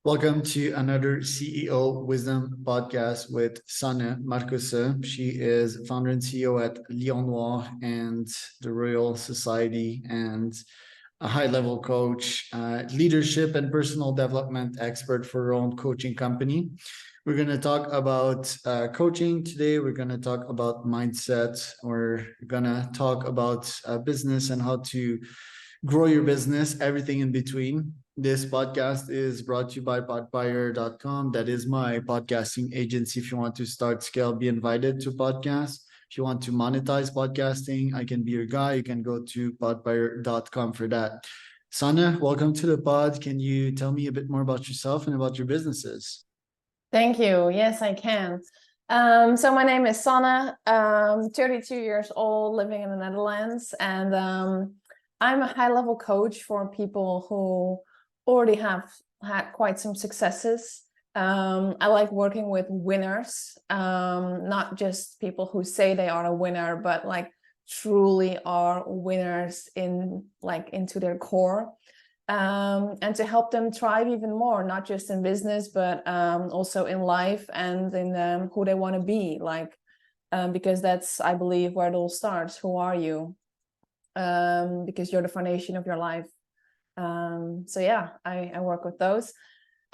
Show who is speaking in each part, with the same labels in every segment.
Speaker 1: Welcome to another CEO Wisdom podcast with Son Marusse. She is founder and CEO at Leonir and the Royal Society and a high-level coach, leadership and personal development expert for her own coaching company. We're going to talk about coaching today. We're going to talk about mindset. We're going to talk about business and how to grow your business, everything in between. This podcast is brought to you by podbuyer.com. That is my podcasting agency. If you want to start, scale, be invited to podcast. If you want to monetize podcasting, I can be your guy. You can go to podbuyer.com for that. Sanne, welcome to the pod. Can you tell me a bit more about yourself and about your businesses?
Speaker 2: Thank you. Yes, I can. So my name is Sanne. 32 years old, living in the Netherlands, and I'm a high-level coach for people who already have had quite some successes. I like working with winners, not just people who say they are a winner, but like truly are winners into their core. And to help them thrive even more, not just in business, but also in life and in who they want to be, because that's, I believe, where it all starts. Who are you? Because you're the foundation of your life. So yeah, I work with those.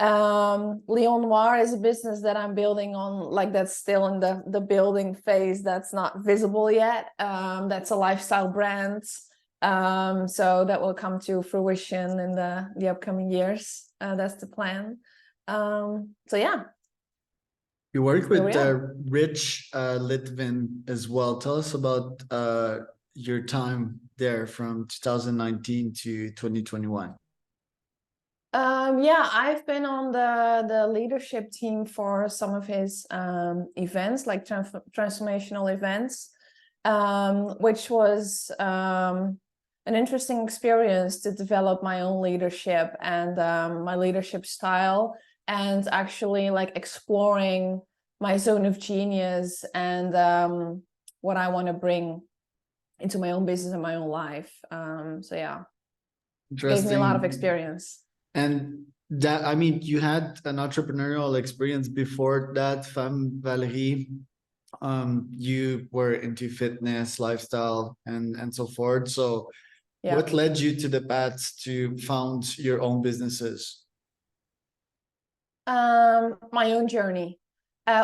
Speaker 2: Leonir is a business that I'm building on, that's still in the building phase. That's not visible yet. That's a lifestyle brand. So that will come to fruition in the upcoming years. That's the plan. So yeah.
Speaker 1: You work with Rich Litvin as well. Tell us about your time there from 2019 to 2021.
Speaker 2: Yeah, I've been on the leadership team for some of his events, like transformational events, which was an interesting experience to develop my own leadership and my leadership style, and actually exploring my zone of genius and what I want to bring into my own business and my own life. So yeah, gave me a lot of experience.
Speaker 1: And that, I mean, you had an entrepreneurial experience before that, Femme Valérie. You were into fitness, lifestyle, and so forth. So yeah. What led you to the path to found your own businesses?
Speaker 2: My own journey.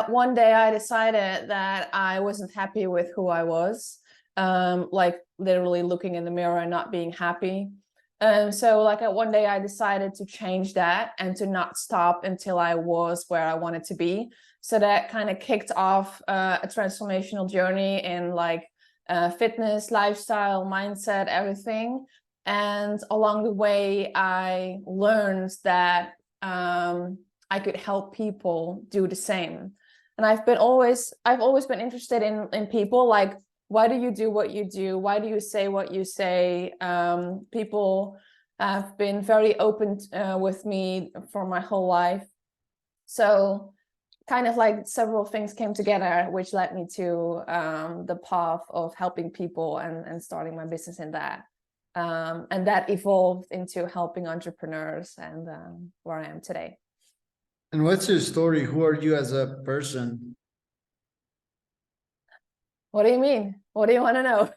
Speaker 2: One day I decided that I wasn't happy with who I was, literally looking in the mirror and not being happy. So one day I decided to change that and to not stop until I was where I wanted to be. So that kind of kicked off a transformational journey in fitness, lifestyle, mindset, everything. And along the way, I learned that I could help people do the same. And I've always been interested in people, why do you do what you do? Why do you say what you say? People have been very open with me for my whole life. So kind of several things came together, which led me to the path of helping people and starting my business in that. And that evolved into helping entrepreneurs and where I am today.
Speaker 1: And what's your story? Who are you as a person?
Speaker 2: What do you mean? What do you want to know?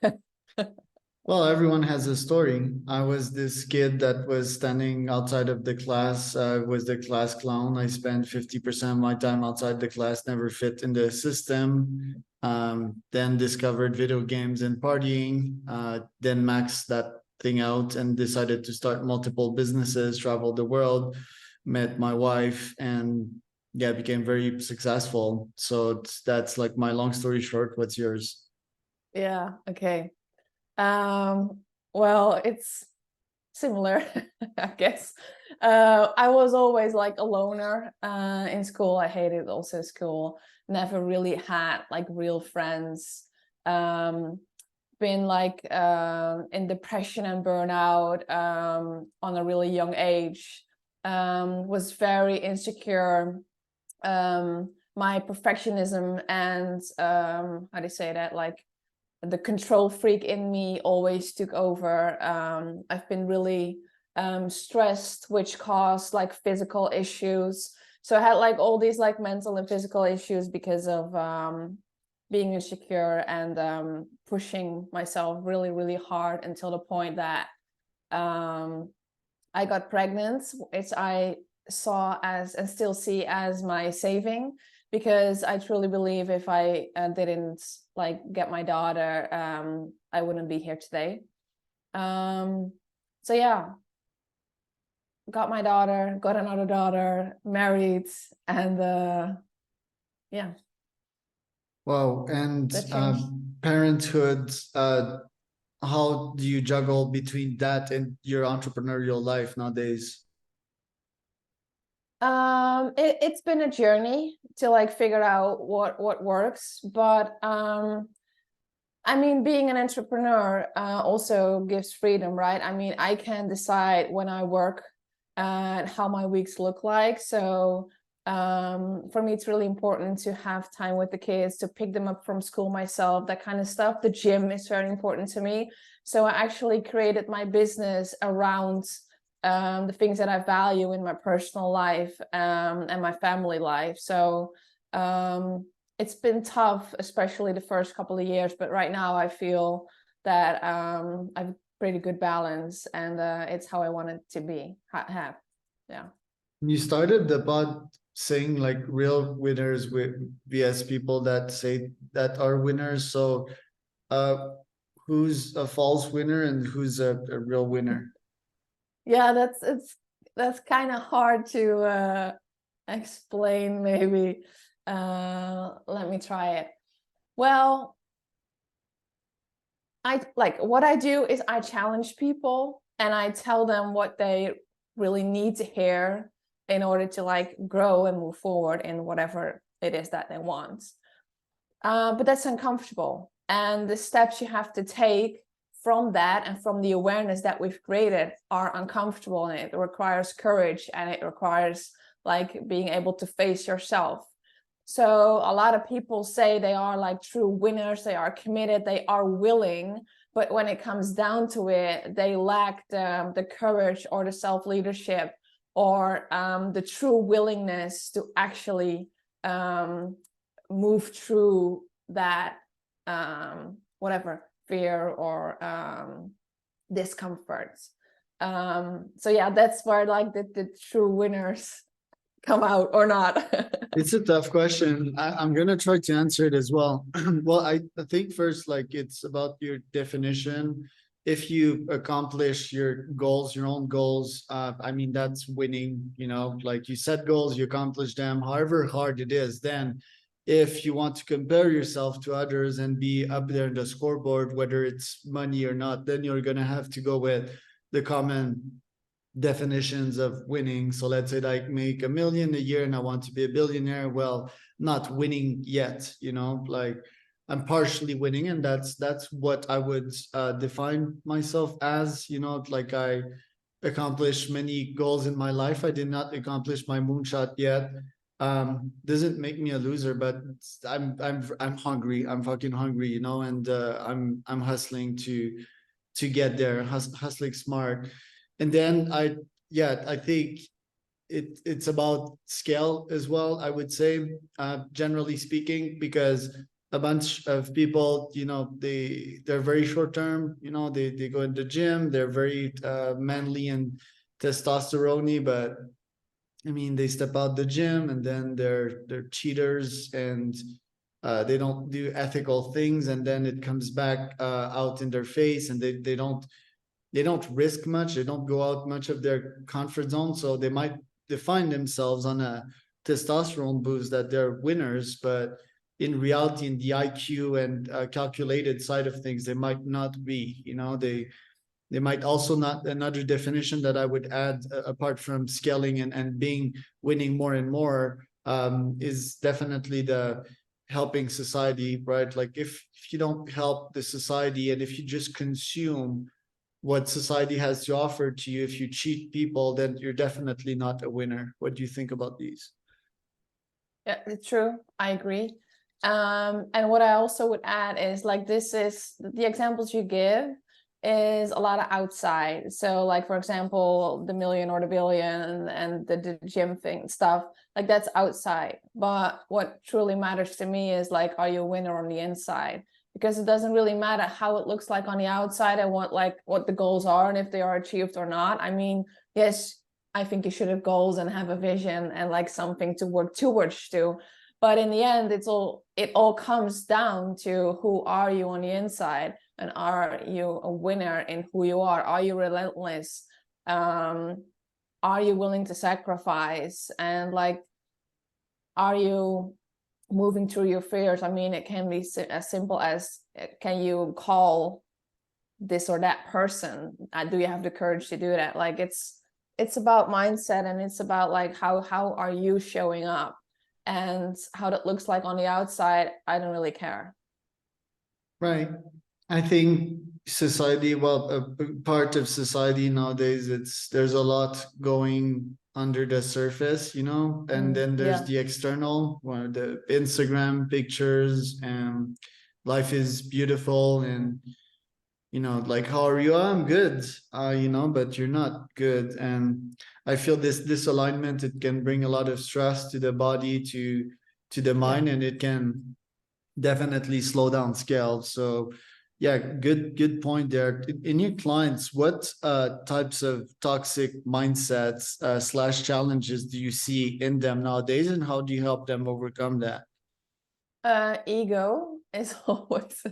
Speaker 1: Well, everyone has a story. I was this kid that was standing outside of the class, was the class clown. I spent 50% of my time outside the class, never fit in the system. Then discovered video games and partying, then maxed that thing out and decided to start multiple businesses, travel the world, met my wife, and yeah, became very successful. So that's my long story short. What's yours?
Speaker 2: Yeah, okay. Well, it's similar, I guess. I was always a loner in school. I hated also school. Never really had real friends. Been in depression and burnout on a really young age. Was very insecure. My perfectionism and how do you say that, the control freak in me always took over. I've been really stressed, which caused like physical issues. So I had like all these like mental and physical issues because of being insecure and pushing myself really, really hard until the point that I got pregnant, which I saw as and still see as my saving, because I truly believe if I didn't like get my daughter, I wouldn't be here today. So yeah, got my daughter, got another daughter, married, and yeah.
Speaker 1: Wow. And
Speaker 2: That changed.
Speaker 1: parenthood, how do you juggle between that and your entrepreneurial life nowadays?
Speaker 2: It's been a journey to like figure out what works, but I mean, being an entrepreneur also gives freedom, right? I mean, I can decide when I work and how my weeks look like. So for me, it's really important to have time with the kids, to pick them up from school myself, that kind of stuff. The gym is very important to me. So I actually created my business around the things that I value in my personal life and my family life. So it's been tough, especially the first couple of years, but right now I feel that I've pretty good balance, and it's how I want it to be have. Yeah.
Speaker 1: You started the pod saying like real winners with vs people that say that are winners. So uh who's a false winner and who's a real winner?
Speaker 2: Yeah, that's kind of hard to explain maybe. Let me try it. Well, what I do is I challenge people and I tell them what they really need to hear in order to like grow and move forward in whatever it is that they want. But that's uncomfortable. And the steps you have to take from that and from the awareness that we've created are uncomfortable, and it requires courage, and it requires like being able to face yourself. So a lot of people say they are like true winners, they are committed, they are willing, but when it comes down to it, they lack the courage or the self-leadership or the true willingness to actually move through that whatever fear or discomfort. So yeah, that's where like the true winners come out or not.
Speaker 1: It's a tough question. I'm gonna try to answer it as well. Well, I think first, like it's about your definition. If you accomplish your goals, your own goals, I mean that's winning, you know, like you set goals, you accomplish them, however hard it is. Then if you want to compare yourself to others and be up there in the scoreboard, whether it's money or not, then you're gonna have to go with the common definitions of winning. So let's say I make 1 million a year and I want to be a billionaire. Well, not winning yet, you know, like I'm partially winning, and that's what I would define myself as, you know, like I accomplished many goals in my life. I did not accomplish my moonshot yet. Doesn't make me a loser, but I'm hungry. I'm fucking hungry, you know, and I'm hustling to get there, hustling smart. And then I think it's about scale as well, I would say, generally speaking, because a bunch of people, you know, they're very short term, you know, they go in the gym, they're very manly and testosterone, but I mean, they step out the gym and then they're cheaters, and they don't do ethical things, and then it comes back out in their face, and they don't risk much. They don't go out much of their comfort zone. So they might define themselves on a testosterone boost that they're winners, but in reality, in the IQ and calculated side of things, they might not be. You know, they might also not. Another definition that I would add, apart from scaling and being winning more and more, is definitely the helping society, right? Like if you don't help the society and if you just consume what society has to offer to you, if you cheat people, then you're definitely not a winner. What do you think about these?
Speaker 2: Yeah, it's true. I agree. And what I also would add is like this is the examples you give is a lot of outside. So like, for example, the million or the billion and the gym thing stuff, like that's outside. But what truly matters to me is like, are you a winner on the inside? Because it doesn't really matter how it looks like on the outside and what the goals are and if they are achieved or not. I mean, yes, I think you should have goals and have a vision and like something to work towards to. But in the end, it all comes down to who are you on the inside, and are you a winner in who you are? Are you relentless? Are you willing to sacrifice? And like, are you moving through your fears? I mean, it can be as simple as, can you call this or that person? Do you have the courage to do that? Like, it's about mindset, and it's about like how are you showing up, and how that looks like on the outside, I don't really care.
Speaker 1: Right. I think society, well, a part of society nowadays, there's a lot going under the surface, you know, and then there's
Speaker 2: Yeah.
Speaker 1: the external, where the Instagram pictures and life is beautiful, and you know, like, how are you? I'm good, you know, but you're not good. And I feel this alignment, it can bring a lot of stress to the body, to the mind, and it can definitely slow down scale. So yeah, good point there. In your clients, what types of toxic mindsets slash challenges do you see in them nowadays, and how do you help them overcome that?
Speaker 2: Ego is always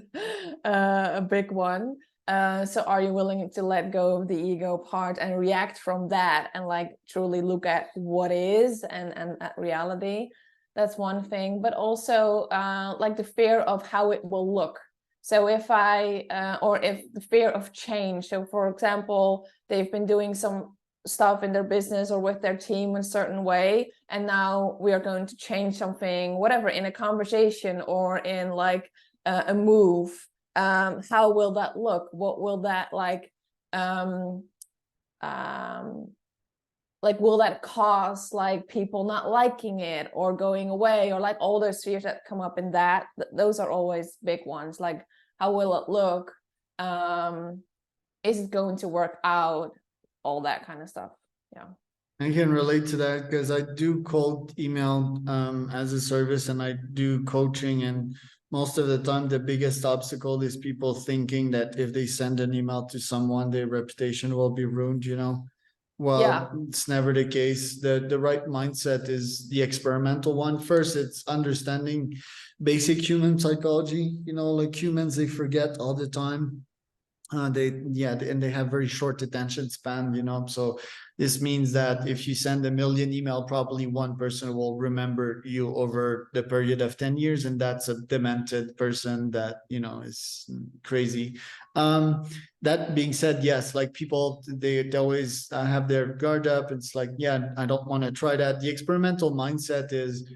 Speaker 2: a big one. So are you willing to let go of the ego part and react from that, and like truly look at what is, and at reality? That's one thing. But also like the fear of how it will look. So if the fear of change. So for example, they've been doing some stuff in their business or with their team in a certain way, and now we are going to change something, whatever, in a conversation or in like a move. How will that look? What will that um will that cause like people not liking it or going away, or like all those fears that come up in that? Those are always big ones. Like, how will it look? Is it going to work out? All that kind of stuff. Yeah.
Speaker 1: I can relate to that because I do cold email as a service, and I do coaching, and most of the time the biggest obstacle is people thinking that if they send an email to someone, their reputation will be ruined, you know. Well,
Speaker 2: Yeah.
Speaker 1: it's never the case. The right mindset is the experimental one. First, it's understanding basic human psychology. You know, like humans, they forget all the time. And they have very short attention span, you know. So this means that if you send a million email, probably one person will remember you over the period of 10 years, and that's a demented person that, you know, is crazy. That being said, yes, like people, they always have their guard up. It's like, yeah, I don't want to try that. The experimental mindset is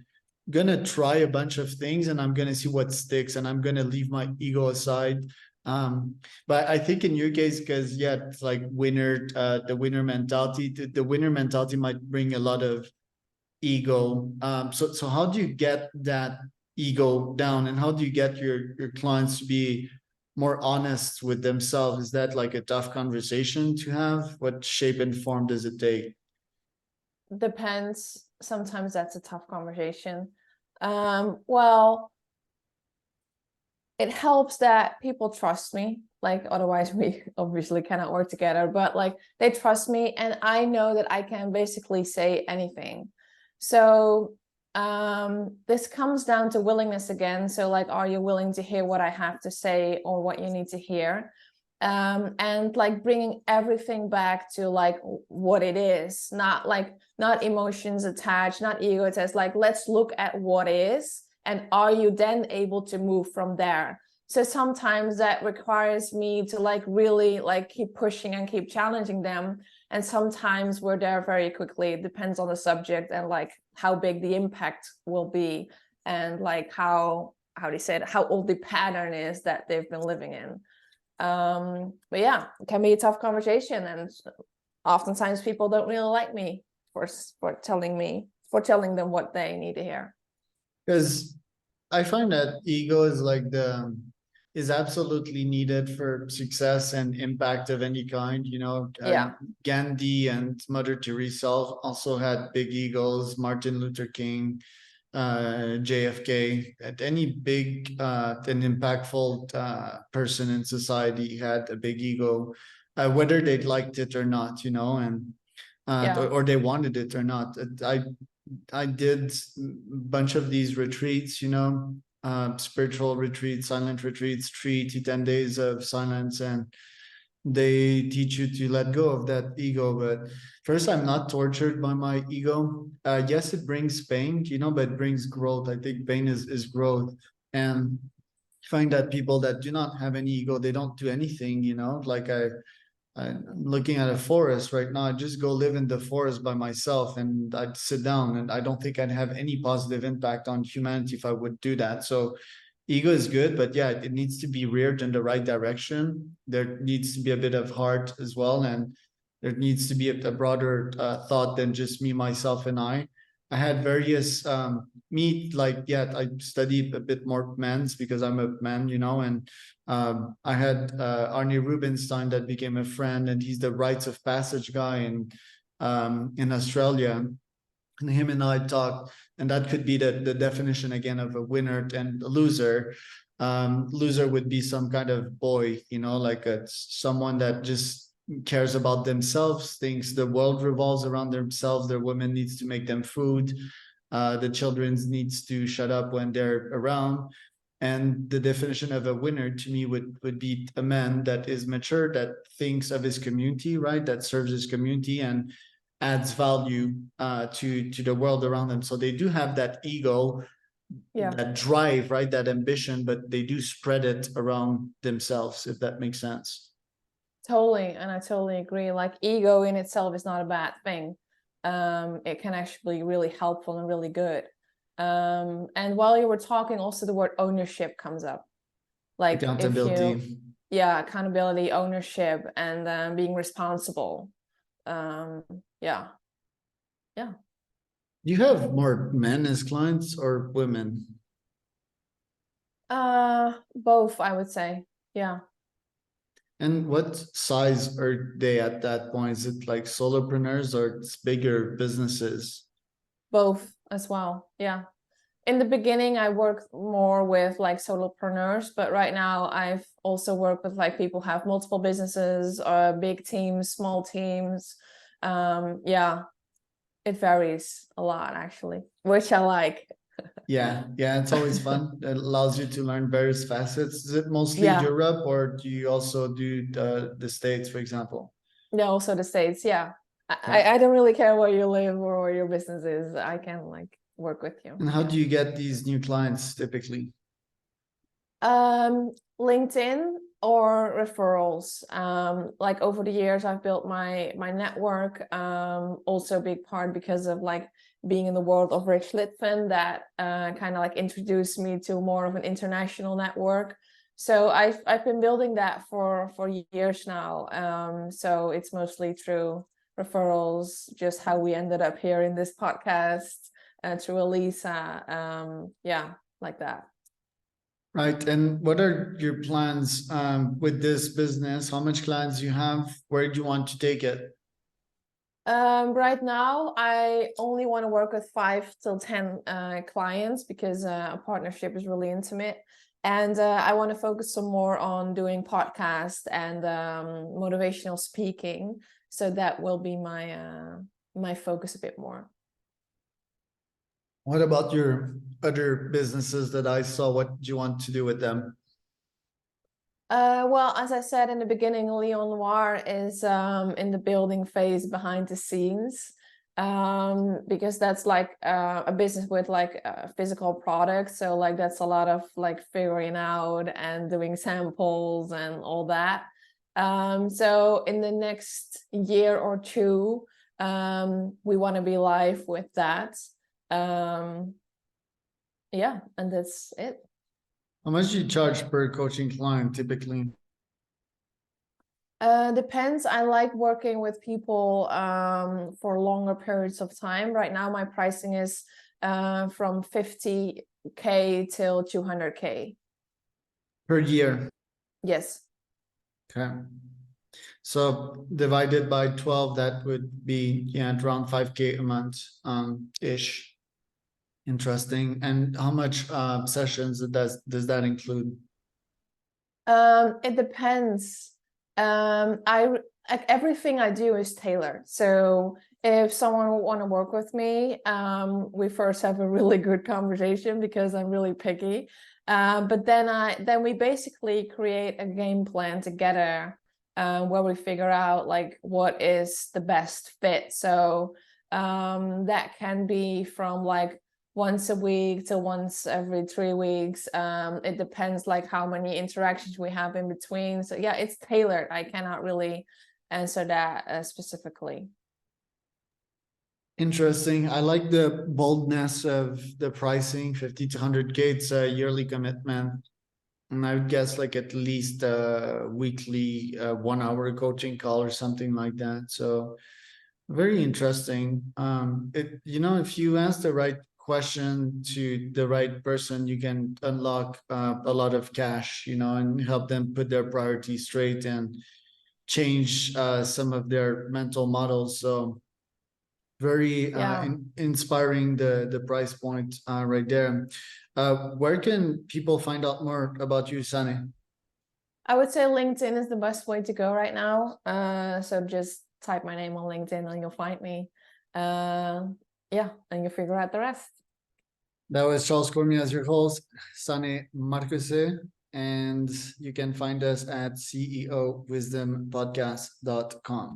Speaker 1: gonna try a bunch of things, and I'm gonna see what sticks, and I'm gonna leave my ego aside. But I think in your case, because yeah, it's like the winner mentality. The winner mentality might bring a lot of ego. So how do you get that ego down, and how do you get your clients to be more honest with themselves? Is that like a tough conversation to have? What shape and form does it take?
Speaker 2: Depends. Sometimes that's a tough conversation. Well, it helps that people trust me. Like, otherwise we obviously cannot work together, but like they trust me, and I know that I can basically say anything. So this comes down to willingness again. So like, are you willing to hear what I have to say, or what you need to hear? And like bringing everything back to like what it is, not emotions attached, not ego attached. Like, let's look at what is, and are you then able to move from there? So sometimes that requires me to like really like keep pushing and keep challenging them, and sometimes we're there very quickly. It depends on the subject and like how big the impact will be, and like how they say it, how old the pattern is that they've been living in. But yeah, it can be a tough conversation, and oftentimes people don't really like me for telling them what they need to hear.
Speaker 1: Because I find that ego is like is absolutely needed for success and impact of any kind.
Speaker 2: Yeah.
Speaker 1: Gandhi and Mother Teresa also had big egos. Martin Luther King, JFK, at any big and impactful person in society had a big ego, whether they liked it or not, and
Speaker 2: Yeah.
Speaker 1: or they wanted it or not. I did a bunch of these retreats, spiritual retreats, silent retreats, 3 to 10 days of silence, and they teach you to let go of that ego. But first, I'm not tortured by my ego. Yes, it brings pain, but it brings growth. I think pain is growth. And find that people that do not have any ego, they don't do anything, like I'm looking at a forest right now. I'd just go live in the forest by myself and I'd sit down, and I don't think I'd have any positive impact on humanity if I would do that. So ego is good, but yeah, it needs to be reared in the right direction. There needs to be a bit of heart as well, and there needs to be a broader thought than just me, myself, and I. I had various I studied a bit more men's because I'm a man, and I had Arnie Rubinstein that became a friend, and he's the rites of passage guy in Australia. And him and I talked, and that could be the definition again of a winner and a loser. Loser would be some kind of boy, like someone that just cares about themselves, thinks the world revolves around themselves. Their woman needs to make them food. The children needs to shut up when they're around. And the definition of a winner to me would be a man that is mature, that thinks of his community, right? That serves his community and adds value to the world around them. So they do have that ego,
Speaker 2: Yeah.
Speaker 1: that drive, right? That ambition, but they do spread it around themselves, if that makes sense.
Speaker 2: Totally, and I totally agree. Like ego in itself is not a bad thing. It can actually be really helpful and really good. And while you were talking, also the word ownership comes up. Like
Speaker 1: Accountability.
Speaker 2: Accountability, ownership, and being responsible. Yeah.
Speaker 1: You have more men as clients or women?
Speaker 2: Both, I would say. Yeah.
Speaker 1: And what size are they at that point? Is it like solopreneurs or it's bigger businesses?
Speaker 2: Both as well. Yeah. In the beginning, I worked more with like solopreneurs, but right now I've also worked with like people who have multiple businesses, big teams, small teams. Yeah, it varies a lot actually, which I like.
Speaker 1: Yeah, it's always fun. It allows you to learn various facets. Is it mostly
Speaker 2: Yeah,
Speaker 1: Europe, or do you also do the States, for example?
Speaker 2: yeah, also the States. Yeah,
Speaker 1: Yeah.
Speaker 2: I don't really care where you live or where your business is. I can like work with you.
Speaker 1: And how do you get these new clients typically?
Speaker 2: LinkedIn or referrals. Like over the years, I've built my network. Also a big part because of like being in the world of Rich Litvin, that kind of like introduced me to more of an international network. So I've been building that for years now. So it's mostly through referrals, just how we ended up here in this podcast, through Elisa. Yeah, like that.
Speaker 1: Right. And what are your plans with this business? How much clients do you have? Where do you want to take it?
Speaker 2: Right now, I only want to work with 5 till 10 clients because a partnership is really intimate. And I want to focus some more on doing podcasts and motivational speaking. So that will be my focus a bit more.
Speaker 1: What about your other businesses that I saw? What do you want to do with them?
Speaker 2: Well, as I said in the beginning, Leonir is in the building phase behind the scenes, because that's like a business with like physical products. So like that's a lot of like figuring out and doing samples and all that. So in the next year or two, we want to be live with that. Yeah, and that's it.
Speaker 1: How much do you charge per coaching client typically?
Speaker 2: Depends. I like working with people for longer periods of time. Right now, my pricing is from 50K till 200K.
Speaker 1: per year.
Speaker 2: Yes.
Speaker 1: Okay. So divided by 12, that would be, yeah, around 5K a month, ish. Interesting. And how much sessions does that include?
Speaker 2: It depends. Like everything I do is tailored. So if someone would want to work with me, we first have a really good conversation because I'm really picky. But then we basically create a game plan together, where we figure out like what is the best fit. So that can be from like once a week to once every 3 weeks. It depends like how many interactions we have in between. So yeah, it's tailored. I cannot really answer that specifically.
Speaker 1: Interesting. I like the boldness of the pricing, 50 to 100K. It's a yearly commitment. And I would guess like at least a weekly 1 hour coaching call or something like that. So very interesting. If you ask the right question to the right person, you can unlock a lot of cash, and help them put their priorities straight and change some of their mental models. So very inspiring the price point right there. Where can people find out more about you, Sanne?
Speaker 2: I would say LinkedIn is the best way to go right now. So just type my name on LinkedIn and you'll find me. Yeah, and you'll figure out the rest.
Speaker 1: That was Charles Cormier as your host, Sanne Marusse, and you can find us at ceowisdompodcast.com.